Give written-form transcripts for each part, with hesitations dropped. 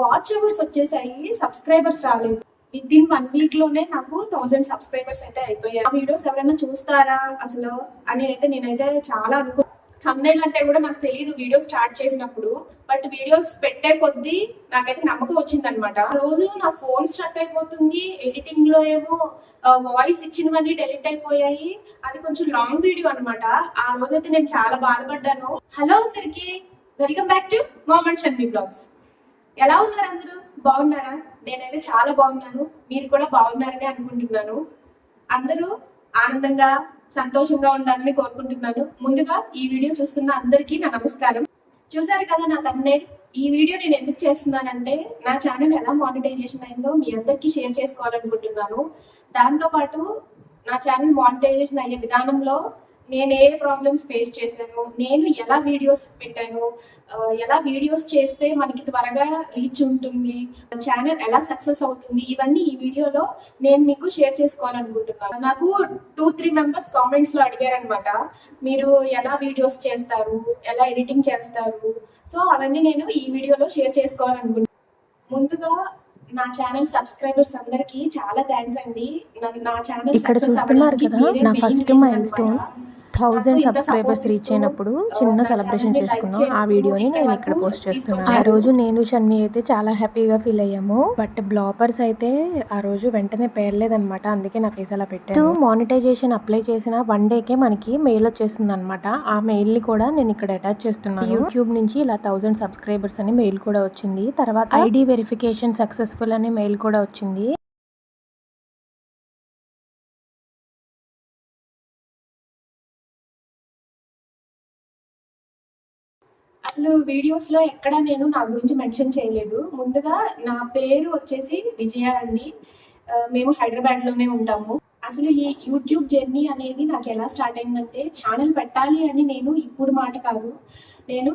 Watch hours వచ్చేసాయి, subscribers రాలేదు. Within 1 week లోనే నాకు 1000 సబ్స్క్రైబర్స్ అయితే అయిపోయాయి. ఆ వీడియోస్ ఎవరైనా చూస్తారా అసలు అని అయితే నేనైతే చాలా థంబ్నెయిల్ అంటే కూడా నాకు తెలియదు వీడియో స్టార్ట్ చేసినప్పుడు. బట్ వీడియోస్ పెట్టే కొద్దీ నాకైతే నమ్మకం వచ్చిందనమాట. రోజు నా ఫోన్ స్ట్రక్ అయిపోతుంది, ఎడిటింగ్ లో ఏమో వాయిస్ ఇచ్చినవన్నీ డెలిట్ అయిపోయాయి. అది కొంచెం లాంగ్ వీడియో అనమాట. ఆ రోజైతే నేను చాలా బాధపడ్డాను. హలో అందరికి, welcome back to moment Shanvi blogs. ఎలా ఉన్నారు అందరూ? బాగున్నారా? నేనైతే చాలా బాగున్నాను. మీరు కూడా బాగున్నారని అనుకుంటున్నాను. అందరూ ఆనందంగా సంతోషంగా ఉండాలని కోరుకుంటున్నాను. ముందుగా ఈ వీడియో చూస్తున్న అందరికీ నా నమస్కారం. చూసారు కదా నా థంబ్నెయిల్. ఈ వీడియో నేను ఎందుకు చేస్తున్నానంటే నా ఛానల్ ఎలా మానిటైజేషన్ అయిందో మీ అందరికీ షేర్ చేసుకోవాలనుకుంటున్నాను. దాంతోపాటు నా ఛానల్ మానిటైజేషన్ అయ్యే విధానంలో నేను ఏ ప్రాబ్లమ్స్ ఫేస్ చేశాను, నేను ఎలా వీడియోస్ పెట్టాను, ఎలా వీడియోస్ చేస్తే మనకి త్వరగా రీచ్ ఉంటుంది, ఛానల్ ఎలా సక్సెస్ అవుతుంది, ఇవన్నీ ఈ వీడియోలో నేను మీకు షేర్ చేసుకోవాలనుకుంటున్నాను. నాకు 2-3 మెంబర్స్ కామెంట్స్ లో అడిగారనమాట, మీరు ఎలా వీడియోస్ చేస్తారు, ఎలా ఎడిటింగ్ చేస్తారు. సో అవన్నీ నేను ఈ వీడియోలో షేర్ చేసుకోవాలనుకుంటున్నాను. ముందుగా నా ఛానల్ సబ్స్క్రైబర్స్ అందరికి చాలా థ్యాంక్స్ అండి. నా ఛానల్ ఇక్కడ చూస్తున్నారు కదా, నా first mile stone 1000 subscribers reach అయినప్పుడు చిన్న సెలబ్రేషన్ చేసుకున్నాం. ఆ వీడియోని నేను ఇక్కడ పోస్ట్ చేస్తున్నాను. ఆ రోజు నేను షన్వి అయితే చాలా హ్యాపీగా ఫీల్ అయ్యాము. బట్ బ్లాపర్స్ అయితే ఆ రోజు వెంటనే పేర్లేదనమాట. అందుకే నాకు వేసేలా పెట్టాను. మానిటైజేషన్ అప్లై చేసిన 1 డేకే మనకి మెయిల్ వచ్చేస్తుంది అనమాట. ఆ మెయిల్ ని కూడా నేను ఇక్కడ అటాచ్ చేస్తున్నాను. యూట్యూబ్ నుంచి ఇలా 1000 సబ్స్క్రైబర్స్ అని మెయిల్ కూడా వచ్చింది. తర్వాత ఐడి వెరిఫికేషన్ సక్సెస్ఫుల్ అనే మెయిల్ కూడా వచ్చింది. అసలు వీడియోస్ లో ఎక్కడ నేను నా గురించి మెన్షన్ చేయలేదు. ముందుగా నా పేరు వచ్చేసి విజయ అండి. మేము హైదరాబాద్ లోనే ఉంటాము. అసలు ఈ యూట్యూబ్ జర్నీ అనేది నాకు ఎలా స్టార్ట్ అయిందంటే, ఛానల్ పెట్టాలి అని నేను ఇప్పుడు మాట కాదు, నేను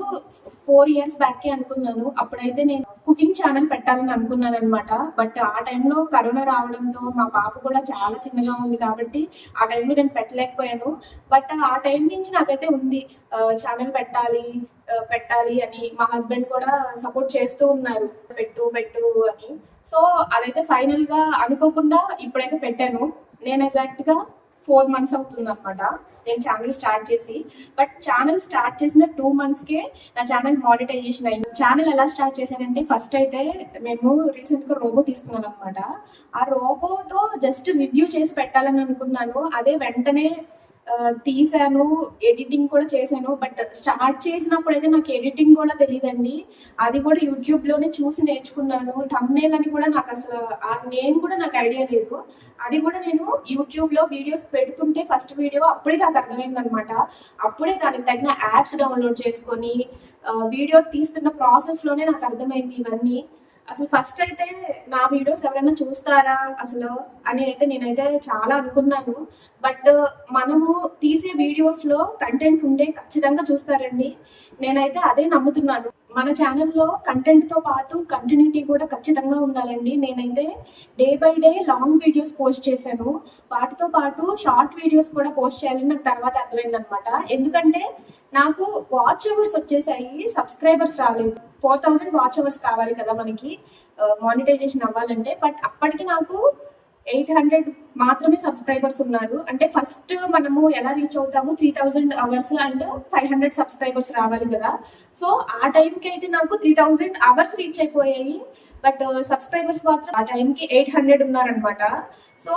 4 ఇయర్స్ బ్యాక్ అనుకున్నాను. అప్పుడైతే నేను కుకింగ్ ఛానల్ పెట్టాలని అనుకున్నాను అనమాట. బట్ ఆ టైంలో కరోనా రావడంతో మా పాప కూడా చాలా చిన్నగా ఉంది కాబట్టి ఆ టైంలో నేను పెట్టలేకపోయాను. బట్ ఆ టైం నుంచి నాకైతే ఉంది ఛానల్ పెట్టాలి అని. మా హస్బెండ్ కూడా సపోర్ట్ చేస్తూ ఉన్నారు, పెట్టు అని. సో అదైతే ఫైనల్ గా అనుకోకుండా ఇప్పుడైతే పెట్టాను. నేను ఎగ్జాక్ట్ గా 4 months అవుతుంది అనమాట నేను ఛానల్ స్టార్ట్ చేసి. బట్ ఛానల్ స్టార్ట్ చేసిన 2 monthsకే నా ఛానల్ మానిటైజేషన్ అయింది. ఛానల్ ఎలా స్టార్ట్ చేశానంటే, ఫస్ట్ అయితే మేము రీసెంట్ గా రోబో తీసుకున్నాం అనమాట. ఆ రోబోతో జస్ట్ రివ్యూ చేసి పెట్టాలని అనుకున్నాను. అదే వెంటనే తీసాను, ఎడిటింగ్ కూడా చేశాను. బట్ స్టార్ట్ చేసినప్పుడు అయితే నాకు ఎడిటింగ్ కూడా తెలియదండి. అది కూడా యూట్యూబ్ లోనే చూసి నేర్చుకున్నాను. థంబ్నెయిల్ అని కూడా నాకు అసలు ఆ నేమ్ కూడా నాకు ఐడియా లేదు. అది కూడా నేను యూట్యూబ్ లో వీడియోస్ పెడుతుంటే ఫస్ట్ వీడియో అప్పుడే నాకు అర్థమైంది అనమాట. అప్పుడే దానికి తగిన యాప్స్ డౌన్లోడ్ చేసుకొని వీడియో తీస్తున్న ప్రాసెస్ లోనే నాకు అర్థమైంది ఇవన్నీ. అసలు ఫస్ట్ అయితే నా వీడియోస్ ఎవరైనా చూస్తారా అసలు అని అయితే నేనైతే చాలా అనుకున్నాను. బట్ మనము తీసే వీడియోస్ లో కంటెంట్ ఉంటే ఖచ్చితంగా చూస్తారండి. నేనైతే అదే నమ్ముతున్నాను. మన ఛానల్లో కంటెంట్ తో పాటు కంటిన్యూటీ కూడా ఖచ్చితంగా ఉండాలండి. నేనైతే day by day long videos post చేశాను. వాటితో పాటు షార్ట్ వీడియోస్ కూడా పోస్ట్ చేయాలని నాకు తర్వాత అర్థమైంది అనమాట. ఎందుకంటే నాకు వాచ్ అవర్స్ వచ్చేసాయి, సబ్స్క్రైబర్స్ రాలేదు. 4000 వాచ్ అవర్స్ కావాలి కదా మనకి మానిటైజేషన్ అవ్వాలంటే. బట్ అప్పటికి నాకు 800 మాత్రమే సబ్స్క్రైబర్స్ ఉన్నారు. అంటే ఫస్ట్ మనము ఎలా రీచ్ అవుతాము, 3000 అవర్స్ అండ్ 500 సబ్స్క్రైబర్స్ రావాలి కదా. సో ఆ టైంకి అయితే నాకు 3000 అవర్స్ రీచ్ అయిపోయాయి. బట్ సబ్స్క్రైబర్స్ మాత్రం ఆ టైంకి 800 ఉన్నారనమాట. సో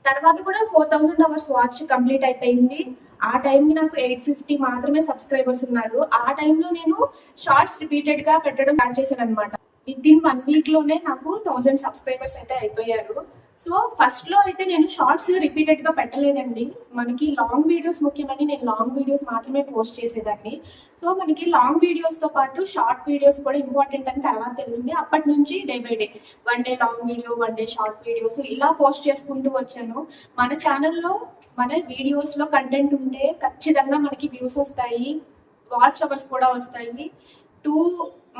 తర్వాత కూడా 4000 అవర్స్ వాచ్ కంప్లీట్ అయిపోయింది. ఆ టైంకి నాకు 850 మాత్రమే సబ్స్క్రైబర్స్ ఉన్నారు. ఆ టైంలో నేను షార్ట్స్ రిపీటెడ్ గా పెట్టడం స్టార్ట్ చేశాను అనమాట. వితిన్ 1 వీక్ లోనే నాకు 1000 సబ్స్క్రైబర్స్ అయితే అయిపోయారు. సో ఫస్ట్ లో అయితే నేను షార్ట్స్ రిపీటెడ్ గా పెట్టలేదండి. మనకి లాంగ్ వీడియోస్ ముఖ్యమని నేను లాంగ్ వీడియోస్ మాత్రమే పోస్ట్ చేసేదాన్ని. సో మనకి లాంగ్ వీడియోస్ తో పాటు షార్ట్ వీడియోస్ కూడా ఇంపార్టెంట్ అని తర్వాత తెలిసింది. అప్పటి నుంచి day by day 1 day long video, 1 day short videos ఇలా పోస్ట్ చేసుకుంటూ వచ్చాను. మన ఛానల్లో మన వీడియోస్ లో కంటెంట్ ఉంటే ఖచ్చితంగా మనకి వ్యూస్ వస్తాయి, వాచ్ అవర్స్ కూడా వస్తాయి. 2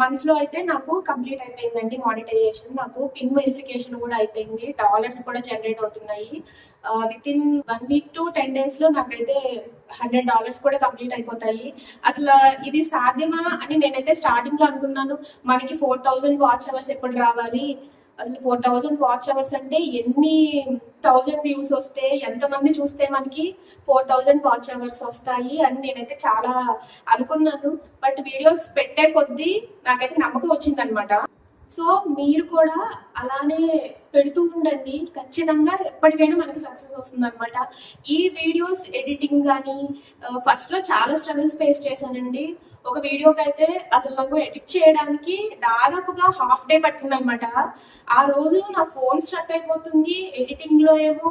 మంత్స్ లో అయితే నాకు కంప్లీట్ అయిపోయిందండి మానిటైజేషన్. నాకు పిన్ వెరిఫికేషన్ కూడా అయిపోయింది. డాలర్స్ కూడా జనరేట్ అవుతున్నాయి. With in 1 week to 10 days లో నాకైతే $100 కూడా కంప్లీట్ అయిపోతాయి. అసలు ఇది సాధ్యమా అని నేనైతే స్టార్టింగ్ లో అనుకున్నాను. మనకి 4000 వాచ్ అవర్స్ ఎప్పుడు రావాలి, అసలు 4000 వాచ్ అవర్స్ అంటే ఎన్ని 1000 వ్యూస్ వస్తే, ఎంతమంది చూస్తే మనకి 4000 వాచ్ అవర్స్ వస్తాయి అని నేనైతే చాలా అనుకున్నాను. బట్ వీడియోస్ పెట్టే కొద్దీ నాకైతే నమ్మకం వచ్చిందనమాట. సో మీరు కూడా అలానే పెడుతూ ఉండండి, ఖచ్చితంగా ఎప్పటికైనా మనకి సక్సెస్ వస్తుంది అనమాట. ఈ వీడియోస్ ఎడిటింగ్ కానీ ఫస్ట్లో చాలా స్ట్రగుల్స్ ఫేస్ చేశానండి. ఒక వీడియోకి అయితే అసలు నాకు ఎడిట్ చేయడానికి దాదాపుగా హాఫ్ డే పట్టింది అనమాట. ఆ రోజు నా ఫోన్ స్ట్రక్ అయిపోతుంది, ఎడిటింగ్లో ఏమో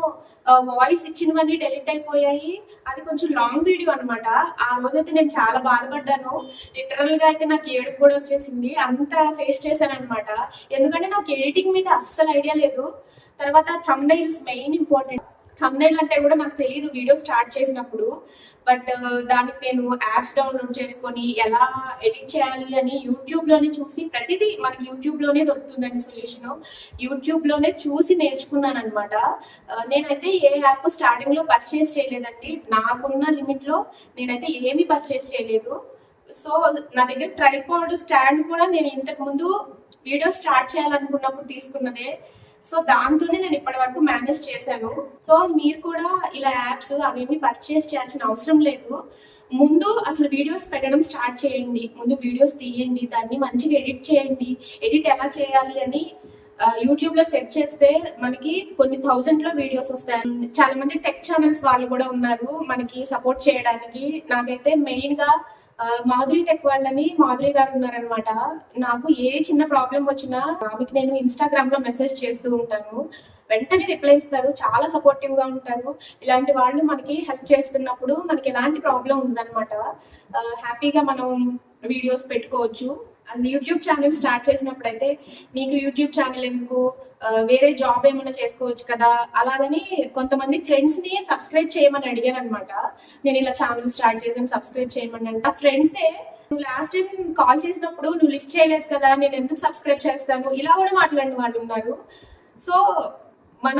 వాయిస్ ఇచ్చినవన్నీ డెలిట్ అయిపోయాయి. అది కొంచెం లాంగ్ వీడియో అనమాట. ఆ రోజైతే నేను చాలా బాధపడ్డాను. లిటరల్గా అయితే నాకు ఏడుపు కూడా వచ్చేసింది, అంత ఫేస్ చేశాను అనమాట. ఎందుకంటే నాకు ఎడిటింగ్ మీద అస్సలు ఐడియా లేదు. తర్వాత థంబ్నెయిల్స్ మెయిన్ ఇంపార్టెంట్. థంబ్నెయిల్ అంటే కూడా నాకు తెలియదు వీడియో స్టార్ట్ చేసినప్పుడు. బట్ దానికి నేను యాప్స్ డౌన్లోడ్ చేసుకొని ఎలా ఎడిట్ చేయాలి అని యూట్యూబ్లోనే చూసి, ప్రతిదీ మనకి యూట్యూబ్లోనే దొరుకుతుందండి సొల్యూషన్. యూట్యూబ్లోనే చూసి నేర్చుకున్నాను అనమాట. నేనైతే ఏ యాప్ స్టార్టింగ్లో పర్చేస్ చేయలేదండి. నాకున్న లిమిట్లో నేనైతే ఏమీ పర్చేస్ చేయలేదు. సో నా దగ్గర ట్రైపాడ్ స్టాండ్ కూడా నేను ఇంతకు ముందు వీడియో స్టార్ట్ చేయాలనుకున్నప్పుడు తీసుకున్నదే. సో దాంతోనే నేను ఇప్పటి వరకు మేనేజ్ చేశాను. సో మీరు కూడా ఇలా యాప్స్ అవేమి పర్చేస్ చేయాల్సిన అవసరం లేదు. ముందు అసలు వీడియోస్ పెట్టడం స్టార్ట్ చేయండి. ముందు వీడియోస్ తీయండి, దాన్ని మంచిగా ఎడిట్ చేయండి. ఎడిట్ ఎలా చేయాలి అని యూట్యూబ్ లో సెర్చ్ చేస్తే మనకి కొన్ని 1000లో వీడియోస్ వస్తాయి. చాలా మంది టెక్ ఛానల్స్ వాళ్ళు కూడా ఉన్నారు మనకి సపోర్ట్ చేయడానికి. నాకైతే మెయిన్ గా మాధురి టెక్ వాళ్ళని మాధురి గారు ఉన్నారనమాట. నాకు ఏ చిన్న ప్రాబ్లం వచ్చినా ఆమెకి నేను ఇన్స్టాగ్రామ్ లో మెసేజ్ చేస్తూ ఉంటాను, వెంటనే రిప్లై ఇస్తారు, చాలా సపోర్టివ్ గా ఉంటారు. ఇలాంటి వాళ్ళు మనకి హెల్ప్ చేస్తున్నప్పుడు మనకి ఎలాంటి ప్రాబ్లం ఉండదన్నమాట. హ్యాపీగా మనం వీడియోస్ పెట్టుకోవచ్చు. అసలు యూట్యూబ్ ఛానల్ స్టార్ట్ చేసినప్పుడు అయితే నీకు యూట్యూబ్ ఛానల్ ఎందుకు, వేరే జాబ్ ఏమైనా చేసుకోవచ్చు కదా అలాగని కొంతమంది ఫ్రెండ్స్ ని సబ్స్క్రైబ్ చేయమని అడిగాను అనమాట. నేను ఇలా ఛానల్ స్టార్ట్ చేసాను, సబ్స్క్రైబ్ చేయమని. ఆ ఫ్రెండ్సే నువ్వు లాస్ట్ టైం కాల్ చేసినప్పుడు నువ్వు లిఫ్ట్ చేయలేదు కదా, నేను ఎందుకు సబ్స్క్రైబ్ చేస్తాను, ఇలా కూడా మాట్లాడిన వాళ్ళు ఉన్నారు. సో మన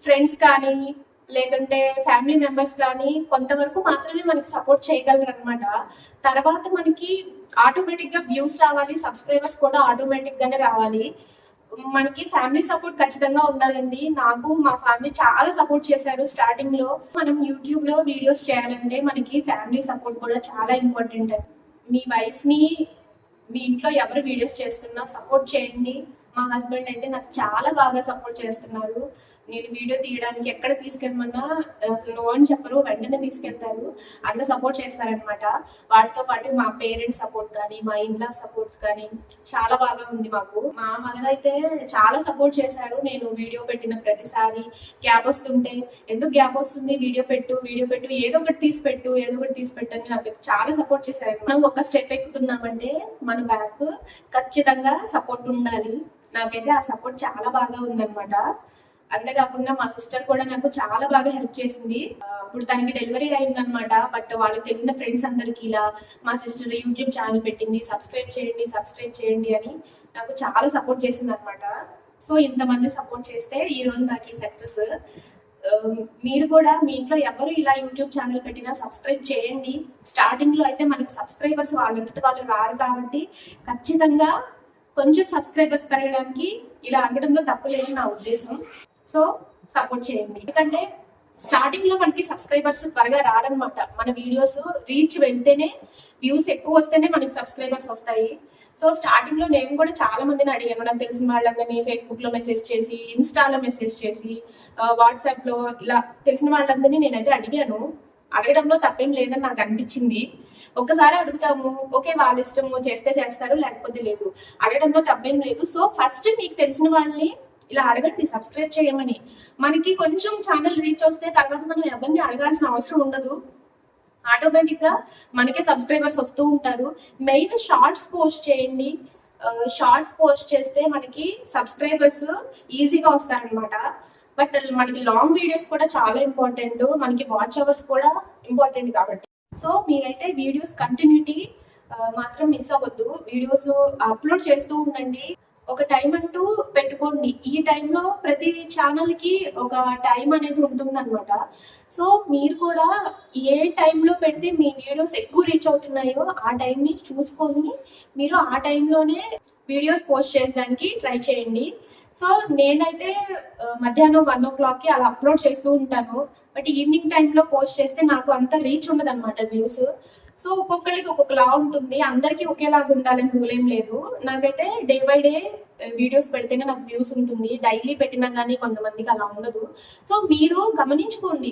ఫ్రెండ్స్ కానీ లేకుంటే ఫ్యామిలీ మెంబర్స్ కానీ కొంతవరకు మాత్రమే మనకి సపోర్ట్ చేయగలరు అనమాట. తర్వాత మనకి ఆటోమేటిక్గా వ్యూస్ రావాలి, సబ్స్క్రైబర్స్ కూడా ఆటోమేటిక్గానే రావాలి. మనకి ఫ్యామిలీ సపోర్ట్ ఖచ్చితంగా ఉండాలండి. నాకు మా ఫ్యామిలీ చాలా సపోర్ట్ చేశారు స్టార్టింగ్ లో. మనం యూట్యూబ్ లో వీడియోస్ చేయాలంటే మనకి ఫ్యామిలీ సపోర్ట్ కూడా చాలా ఇంపార్టెంట్. మీ వైఫ్ ని మీ ఇంట్లో ఎవరు వీడియోస్ చేస్తున్నా సపోర్ట్ చేయండి. మా హస్బెండ్ అయితే నాకు చాలా బాగా సపోర్ట్ చేస్తున్నారు. నేను వీడియో తీయడానికి ఎక్కడ తీసుకెళ్ళమన్నా అసలు నో అని చెప్పరు, వెంటనే తీసుకెళ్తారు. అంత సపోర్ట్ చేస్తారనమాట. వాటితో పాటు మా పేరెంట్స్ సపోర్ట్ కానీ మా ఇన్లా సపోర్ట్స్ కానీ చాలా బాగా ఉంది మాకు. మా మదర్ అయితే చాలా సపోర్ట్ చేశారు. నేను వీడియో పెట్టిన ప్రతిసారి గ్యాప్ వస్తుంటే, ఎందుకు గ్యాప్ వస్తుంది, వీడియో పెట్టు ఏదో ఒకటి తీసి పెట్టు అని నాకు చాలా సపోర్ట్ చేశారు. మనం ఒక స్టెప్ ఎక్కుతున్నామంటే మన బ్యాక్ ఖచ్చితంగా సపోర్ట్ ఉండాలి. నాకైతే ఆ సపోర్ట్ చాలా బాగా ఉందన్నమాట. అంతేకాకుండా మా సిస్టర్ కూడా నాకు చాలా బాగా హెల్ప్ చేసింది. ఇప్పుడు తనకి డెలివరీ అయిందనమాట. బట్ వాళ్ళకి తెలిసిన ఫ్రెండ్స్ అందరికి ఇలా మా సిస్టర్ యూట్యూబ్ ఛానల్ పెట్టింది, సబ్స్క్రైబ్ చేయండి అని నాకు చాలా సపోర్ట్ చేసింది అనమాట. సో ఇంతమంది సపోర్ట్ చేస్తే ఈ రోజు నాకు ఈ సక్సెస్. మీరు కూడా మీ ఇంట్లో ఎవరు ఇలా యూట్యూబ్ ఛానల్ పెట్టినా సబ్స్క్రైబ్ చేయండి. స్టార్టింగ్ లో అయితే మనకి సబ్స్క్రైబర్స్ వాళ్ళు రారు కాబట్టి ఖచ్చితంగా కొంచెం సబ్స్క్రైబర్స్ పెరగడానికి ఇలా అడగడంలో తప్పులేదు నా ఉద్దేశం. సో సపోర్ట్ చేయండి. ఎందుకంటే స్టార్టింగ్ లో మనకి సబ్స్క్రైబర్స్ త్వరగా రారనమాట. మన వీడియోస్ రీచ్ వెళ్తేనే, వ్యూస్ ఎక్కువ వస్తేనే మనకి సబ్స్క్రైబర్స్ వస్తాయి. సో స్టార్టింగ్ లో నేను కూడా చాలా మందిని అడిగాను. నాకు తెలిసిన వాళ్ళందరినీ ఫేస్బుక్ లో మెసేజ్ చేసి, ఇన్స్టాలో మెసేజ్ చేసి, వాట్సాప్ లో ఇలా తెలిసిన వాళ్ళందరినీ నేనైతే అడిగాను. అడగడంలో తప్పేం లేదని నాకు అనిపించింది. ఒక్కసారి అడుగుతాము, ఓకే వాళ్ళ ఇష్టము, చేస్తే చేస్తారు లేకపోతే లేదు. అడగడంలో తప్పేం లేదు. సో ఫస్ట్ మీకు తెలిసిన వాళ్ళని ఇలా అడగండి సబ్స్క్రైబ్ చేయమని. మనకి కొంచెం ఛానల్ రీచ్ వస్తే తర్వాత మనం ఎవరిని అడగాల్సిన అవసరం ఉండదు. ఆటోమేటిక్ గా మనకే సబ్స్క్రైబర్స్ వస్తూ ఉంటారు. మెయిన్ షార్ట్స్ పోస్ట్ చేయండి. షార్ట్స్ పోస్ట్ చేస్తే మనకి సబ్స్క్రైబర్స్ ఈజీగా వస్తారనమాట. బట్ మనకి లాంగ్ వీడియోస్ కూడా చాలా ఇంపార్టెంట్, మనకి వాచ్ అవర్స్ కూడా ఇంపార్టెంట్ కాబట్టి. సో మీరైతే వీడియోస్ కంటిన్యూటీ మాత్రం మిస్ అవ్వద్దు. వీడియోస్ అప్లోడ్ చేస్తూ ఉండండి. ఒక టైం అంటూ పెట్టుకోండి. ఈ టైంలో ప్రతి ఛానల్‌కి ఒక టైం అనేది ఉంటుందన్నమాట. సో, మీరు కూడా ఏ టైంలో పెడితే మీ వీడియోస్ ఎక్కువ రీచ్ అవుతున్నాయో ఆ టైంని చూసుకొని మీరు ఆ టైంలోనే వీడియోస్ పోస్ట్ చేయడానికి ట్రై చేయండి. సో, నేనైతే మధ్యాహ్నం 1:00కి అలా అప్లోడ్ చేస్తూ ఉంటాను. బట్ ఈవినింగ్ టైంలో పోస్ట్ చేస్తే నాకు అంత రీచ్ ఉండదన్నమాట వ్యూస్. సో, ఒక్కొక్కళ్ళకి ఒక్కొక్కలా ఉంటుంది. అందరికీ ఒకేలాగా ఉండాలని రూల్ ఏం లేదు. నాకైతే డే బై డే వీడియోస్ పెడితేనే నాకు వ్యూస్ ఉంటుంది. డైలీ పెట్టినా గానీ కొంతమందికి అలా ఉండదు. సో, మీరు గమనించుకోండి.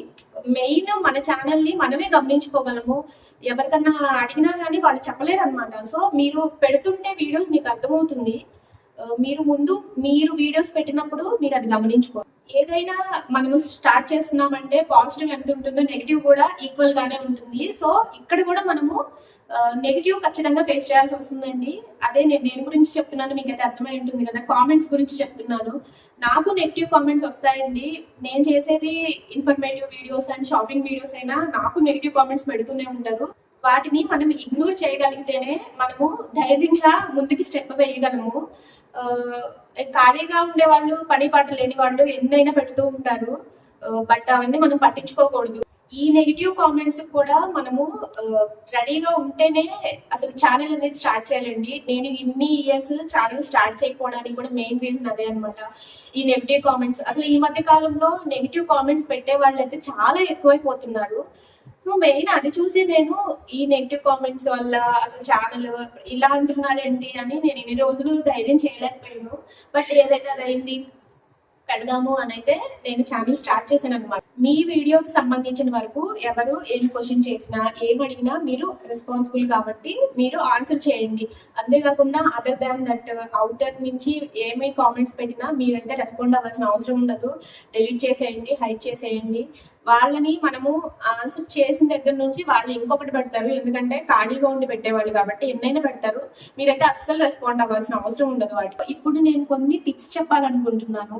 మెయిన్ మన ఛానల్‌ని మనమే గమనించుకోగలము. ఎవరికన్నా అడిగినా గానీ వాళ్ళు చెప్పలేరనమాట. సో, మీరు పెడుతుంటే వీడియోస్ మీకు అర్థమవుతుంది. మీరు వీడియోస్ పెట్టినప్పుడు మీరు అది గమనించుకోండి. ఏదైనా మనము స్టార్ట్ చేస్తున్నామంటే పాజిటివ్ ఎంత ఉంటుందో నెగిటివ్ కూడా ఈక్వల్ గానే ఉంటుంది. సో, ఇక్కడ కూడా మనము నెగిటివ్ ఖచ్చితంగా ఫేస్ చేయాల్సి వస్తుందండి. అదే నేను దేని గురించి చెప్తున్నాను మీకైతే అర్థమై ఉంటుంది కదా. కామెంట్స్ గురించి చెప్తున్నాను. నాకు నెగిటివ్ కామెంట్స్ వస్తాయండి. నేను చేసేది informative videos and shopping videos అయినా నాకు నెగిటివ్ కామెంట్స్ పెడుతూనే ఉంటారు. వాటిని మనం ఇగ్నోర్ చేయగలిగితేనే మనము ధైర్యంగా ముందుకి స్టెప్ వేయగలము. ఖాళీగా ఉండేవాళ్ళు, పని పాట లేని వాళ్ళు ఎన్నైనా పెడుతూ ఉంటారు. బట్ అవన్నీ మనం పట్టించుకోకూడదు. ఈ నెగిటివ్ కామెంట్స్ కూడా మనము రెడీగా ఉంటేనే అసలు ఛానల్ అనేది స్టార్ట్ చేయాలండి. నేను ఇన్ని ఇయర్స్ ఛానల్ స్టార్ట్ చేయకపోవడానికి కూడా మెయిన్ రీజన్ అదే అనమాట. ఈ నెగిటివ్ కామెంట్స్ అసలు ఈ మధ్య కాలంలో నెగిటివ్ కామెంట్స్ పెట్టే వాళ్ళు అయితే చాలా ఎక్కువైపోతున్నారు. సో, మెయిన్ అది చూసి నేను ఈ నెగిటివ్ కామెంట్స్ వల్ల అసలు ఛానల్ ఇలా అంటున్నారేంటి అని నేను ఇన్ని రోజులు ధైర్యం చేయలేకపోయాను. బట్ ఏదైతే అదైంది. పెడదాము అని అయితే నేను ఛానల్ స్టార్ట్ చేశాను అనమాట. మీ వీడియోకి సంబంధించిన వరకు ఎవరు ఏం క్వశ్చన్ చేసినా ఏం అడిగినా మీరు రెస్పాన్సిబుల్ కాబట్టి మీరు ఆన్సర్ చేయండి. అంతేకాకుండా అదర్ దాన్ దట్ అవుటర్ నుంచి ఏమై కామెంట్స్ పెట్టినా మీరైతే రెస్పాండ్ అవ్వాల్సిన అవసరం ఉండదు. డిలీట్ చేసేయండి, హైడ్ చేసేయండి. వాళ్ళని మనము ఆన్సర్ చేసిన దగ్గర నుంచి వాళ్ళు ఇంకొకటి పెడతారు. ఎందుకంటే ఖాళీగా ఉండి పెట్టేవాళ్ళు కాబట్టి ఎన్నైనా పెడతారు. మీరైతే అస్సలు రెస్పాండ్ అవ్వాల్సిన అవసరం ఉండదు వాటికి. ఇప్పుడు నేను కొన్ని టిప్స్ చెప్పాలనుకుంటున్నాను.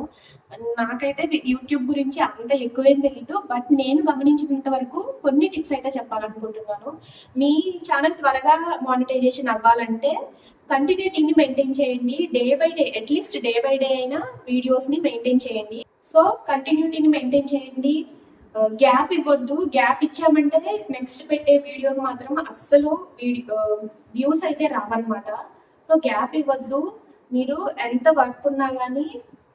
నాకైతే యూట్యూబ్ గురించి అంత ఎక్కువేం తెలీదు. బట్ నేను గమనించినంత వరకు కొన్ని టిప్స్ అయితే చెప్పాలనుకుంటున్నాను. మీ ఛానల్ త్వరగా మానిటైజేషన్ అవ్వాలంటే కంటిన్యూటీని మెయింటైన్ చేయండి. Day by day at least day by day అయినా వీడియోస్ని మెయింటైన్ చేయండి. సో, కంటిన్యూటీని మెయింటైన్ చేయండి. గ్యాప్ ఇవ్వద్దు. గ్యాప్ ఇచ్చామంటే నెక్స్ట్ పెట్టే వీడియోకి మాత్రం అస్సలు వ్యూస్ అయితే రావన్నమాట. సో, గ్యాప్ ఇవ్వద్దు. మీరు ఎంత వర్క్ ఉన్నా కానీ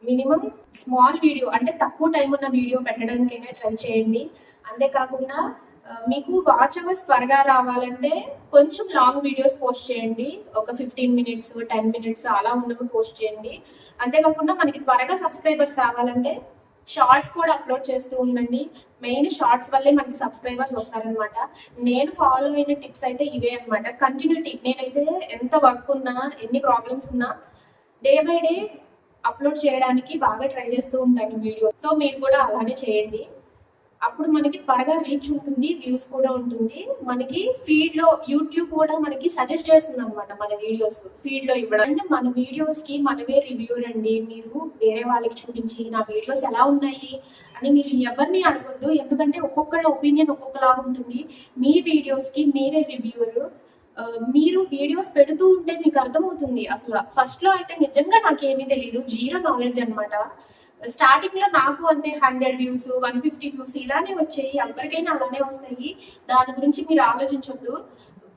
మినిమం స్మాల్ వీడియో అంటే తక్కువ టైం ఉన్న వీడియో పెట్టడానికైనా ట్రై చేయండి. అంతేకాకుండా మీకు వాచ్ అవర్స్ త్వరగా రావాలంటే కొంచెం లాంగ్ వీడియోస్ పోస్ట్ చేయండి. ఒక 15 మినిట్స్ 10 మినిట్స్ అలా ఉన్నవి పోస్ట్ చేయండి. అంతేకాకుండా మనకి త్వరగా సబ్స్క్రైబర్స్ రావాలంటే షార్ట్స్ కూడా అప్లోడ్ చేస్తూ ఉండండి. మెయిన్ షార్ట్స్ వల్లే మనకి సబ్స్క్రైబర్స్ వస్తారనమాట. నేను ఫాలో అయిన టిప్స్ అయితే ఇవే అనమాట. కంటిన్యూటీ నేనైతే ఎంత వర్క్ ఉన్నా ఎన్ని ప్రాబ్లమ్స్ ఉన్నా డే బై డే అప్లోడ్ చేయడానికి బాగా ట్రై చేస్తూ ఉంటాను వీడియో. సో, మీరు కూడా అలానే చేయండి. అప్పుడు మనకి త్వరగా రీచ్ ఉంటుంది, వ్యూస్ కూడా ఉంటుంది. మనకి ఫీడ్లో యూట్యూబ్ కూడా మనకి సజెస్ట్ చేస్తుంది అనమాట మన వీడియోస్ ఫీడ్లో ఇవ్వడం. అంటే మన వీడియోస్కి మనమే రివ్యూర్ అండి. మీరు వేరే వాళ్ళకి చూపించి నా వీడియోస్ ఎలా ఉన్నాయి అని మీరు ఎవరిని అడగొద్దు. ఎందుకంటే ఒక్కొక్కళ్ళ ఒపీనియన్ ఒక్కొక్కలాగా ఉంటుంది. మీ వీడియోస్కి మీరే రివ్యూవర్. మీరు వీడియోస్ పెడుతూ ఉంటే మీకు అర్థమవుతుంది. అసలు ఫస్ట్లో అయితే నిజంగా నాకేమీ తెలీదు, జీరో నాలెడ్జ్ అనమాట. స్టార్టింగ్ లో నాకు అంతే 100 వ్యూస్ 150 వ్యూస్ ఇలానే వచ్చాయి. ఎవరికైనా అలానే వస్తాయి. దాని గురించి మీరు ఆలోచించొద్దు.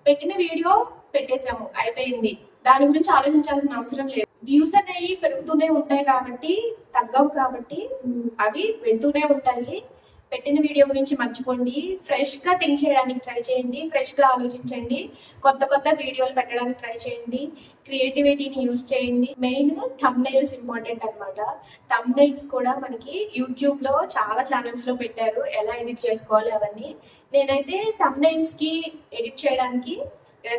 పెట్టిన వీడియో పెట్టేశాము, అయిపోయింది. దాని గురించి ఆలోచించాల్సిన అవసరం లేదు. వ్యూస్ అనేవి పెరుగుతూనే ఉంటాయి కాబట్టి తగ్గవు కాబట్టి అవి వెళ్తూనే ఉంటాయి. పెట్టిన వీడియో గురించి మర్చిపోండి. ఫ్రెష్గా థింక్ చేయడానికి ట్రై చేయండి. ఫ్రెష్గా ఆలోచించండి. కొత్త కొత్త వీడియోలు పెట్టడానికి ట్రై చేయండి. క్రియేటివిటీని యూజ్ చేయండి. మెయిన్ థంబ్నెయిల్స్ ఇంపార్టెంట్ అనమాట. థంబ్నెయిల్స్ కూడా మనకి యూట్యూబ్లో చాలా ఛానల్స్లో పెట్టారు ఎలా ఎడిట్ చేసుకోవాలి అవన్నీ. నేనైతే థంబ్నెయిల్స్కి ఎడిట్ చేయడానికి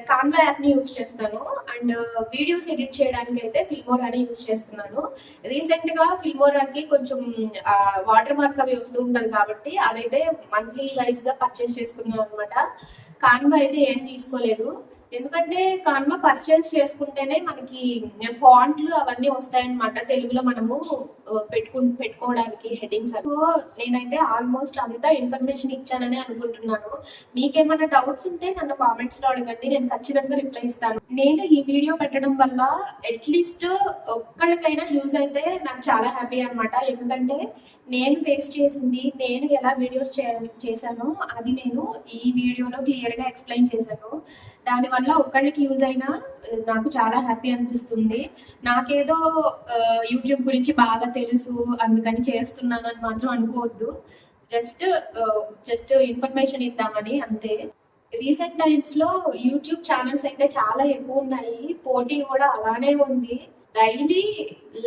కాన్వా యాప్ని యూజ్ చేస్తాను. అండ్ వీడియోస్ ఎడిట్ చేయడానికి అయితే ఫిల్మోరాని యూజ్ చేస్తున్నాను. రీసెంట్గా ఫిల్మోరాకి కొంచెం వాటర్ మార్క్ అవి వస్తూ ఉంటుంది కాబట్టి అదైతే మంత్లీ వైజ్గా పర్చేస్ చేసుకున్నాను అనమాట. కాన్వా అయితే ఏం తీసుకోలేదు. ఎందుకంటే కాన్వా పర్చేస్ చేసుకుంటేనే మనకి ఫాంట్లు అవన్నీ వస్తాయన్నమాట తెలుగులో మనము పెట్టుకోవడానికి హెడ్డింగ్స్. సో నేనైతే ఆల్మోస్ట్ అంతా ఇన్ఫర్మేషన్ ఇచ్చానని అనుకుంటున్నాను. మీకేమైనా డౌట్స్ ఉంటే నన్ను కామెంట్స్ లో అడగండి, నేను ఖచ్చితంగా రిప్లై ఇస్తాను. నేను ఈ వీడియో పెట్టడం వల్ల అట్లీస్ట్ ఒక్కడికైనా యూజ్ అయితే నాకు చాలా హ్యాపీ అనమాట. ఎందుకంటే నేను ఫేస్ చేసింది, నేను ఎలా వీడియోస్ చేశానో అది నేను ఈ వీడియోలో క్లియర్గా ఎక్స్ప్లెయిన్ చేశాను. దానివల్ల ఒక్కళ్ళకి యూజ్ అయినా నాకు చాలా హ్యాపీ అనిపిస్తుంది. నాకేదో యూట్యూబ్ గురించి బాగా తెలుసు అందుకని చేస్తున్నాను అని మాత్రం అనుకోవద్దు. జస్ట్ ఇన్ఫర్మేషన్ ఇద్దామని అంతే. రీసెంట్ టైమ్స్లో యూట్యూబ్ ఛానల్స్ అయితే చాలా ఎక్కువ ఉన్నాయి, పోటీ కూడా అలానే ఉంది. డైలీ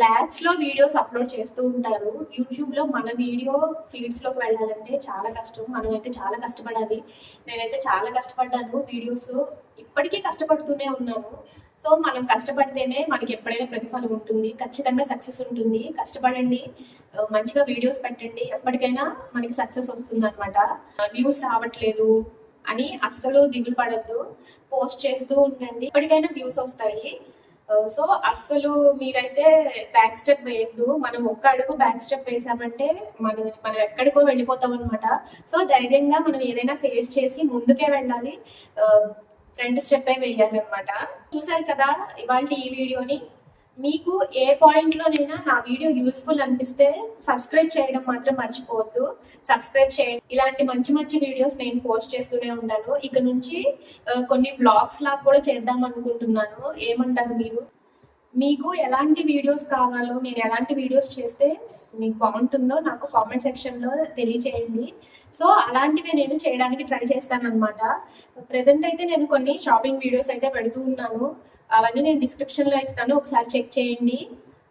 ల్యాక్స్లో వీడియోస్ అప్లోడ్ చేస్తూ ఉంటారు. యూట్యూబ్లో మన వీడియో ఫీడ్స్లోకి వెళ్ళాలంటే చాలా కష్టం. మనమైతే చాలా కష్టపడాలి. నేనైతే చాలా కష్టపడ్డాను వీడియోస్, ఇప్పటికీ కష్టపడుతూనే ఉన్నాను. సో మనం కష్టపడితేనే మనకి ఎప్పుడైనా ప్రతిఫలం ఉంటుంది, ఖచ్చితంగా సక్సెస్ ఉంటుంది. కష్టపడండి, మంచిగా వీడియోస్ పెట్టండి, ఎప్పటికైనా మనకి సక్సెస్ వస్తుంది అనమాట. వ్యూస్ రావట్లేదు అని అస్సలు దిగులు పడద్దు, పోస్ట్ చేస్తూ ఉండండి, ఎప్పటికైనా వ్యూస్ వస్తాయి. సో అస్సలు మీరైతే బ్యాక్ స్టెప్ వేయద్దు. మనం ఒక్క అడుగు బ్యాక్ స్టెప్ వేసామంటే మనం ఎక్కడికో వెళ్ళిపోతాం అనమాట. సో ధైర్యంగా మనం ఏదైనా ఫేస్ చేసి ముందుకే వెళ్ళాలి, ఫ్రంట్ స్టెప్పే వేయాలి అనమాట. చూసారు కదా ఇవాళ ఈ వీడియోని. మీకు ఏ పాయింట్లోనైనా నా వీడియో యూస్ఫుల్ అనిపిస్తే సబ్స్క్రైబ్ చేయడం మాత్రం మర్చిపోవద్దు. సబ్స్క్రైబ్ చేయండి. ఇలాంటి మంచి మంచి వీడియోస్ నేను పోస్ట్ చేస్తూనే ఉంటాను. ఇక నుంచి కొన్ని వ్లాగ్స్ లాగా కూడా చేద్దాం అనుకుంటున్నాను. ఏమంటారు మీరు? మీకు ఎలాంటి వీడియోస్ కావాలో, నేను ఎలాంటి వీడియోస్ చేస్తే మీకు బాగుంటుందో నాకు కామెంట్ సెక్షన్లో తెలియచేయండి. సో అలాంటివి నేను చేయడానికి ట్రై చేస్తాను అనమాట. ప్రెసెంట్ అయితే నేను కొన్ని షాపింగ్ వీడియోస్ అయితే పెడుతూ ఉన్నాను, అవన్నీ నేను డిస్క్రిప్షన్లో ఇస్తాను, ఒకసారి చెక్ చేయండి.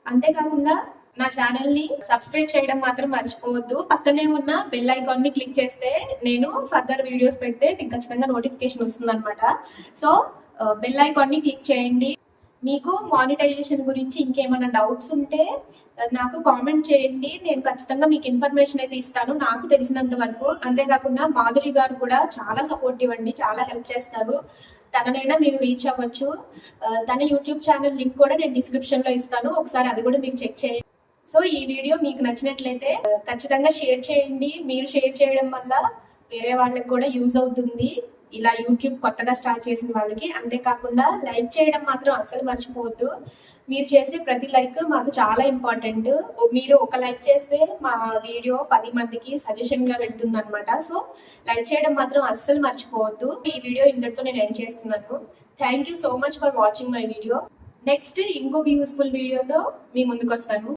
అంతేకాకుండా నా ఛానల్ని సబ్స్క్రైబ్ చేయడం మాత్రం మర్చిపోవద్దు. పక్కనే ఉన్న బెల్ ఐకాన్ని క్లిక్ చేస్తే నేను ఫర్దర్ వీడియోస్ పెడితే మీకు ఖచ్చితంగా నోటిఫికేషన్ వస్తుంది అనమాట. సో బెల్ ఐకాన్ని క్లిక్ చేయండి. మీకు మానిటైజేషన్ గురించి ఇంకేమైనా డౌట్స్ ఉంటే నాకు కామెంట్ చేయండి, నేను ఖచ్చితంగా మీకు ఇన్ఫర్మేషన్ అయితే ఇస్తాను నాకు తెలిసినంత వరకు. అంతేకాకుండా మాధురి గారు కూడా చాలా సపోర్టివ్ అండి, చాలా హెల్ప్ చేస్తారు. తననైనా మీరు రీచ్ అవ్వచ్చు. తన యూట్యూబ్ ఛానల్ లింక్ కూడా నేను డిస్క్రిప్షన్లో ఇస్తాను, ఒకసారి అది కూడా మీరు చెక్ చేయండి. సో ఈ వీడియో మీకు నచ్చినట్లయితే ఖచ్చితంగా షేర్ చేయండి. మీరు షేర్ చేయడం వల్ల వేరే వాళ్ళకి కూడా యూజ్ అవుతుంది, ఇలా యూట్యూబ్ కొత్తగా స్టార్ట్ చేసిన వాళ్ళకి. అంతేకాకుండా లైక్ చేయడం మాత్రం అస్సలు మర్చిపోవద్దు. మీరు చేసే ప్రతి లైక్ మాకు చాలా ఇంపార్టెంట్. మీరు ఒక లైక్ చేస్తే మా వీడియో 10 మందికి సజెషన్గా వెళ్తుంది అనమాట. సో లైక్ చేయడం మాత్రం అస్సలు మర్చిపోవద్దు. ఈ వీడియో ఇంతటితో నేను ఎండ్ చేస్తున్నాను. Thank you so much for watching my video. Next ఇంకొక యూస్ఫుల్ వీడియోతో మీ ముందుకు వస్తాను.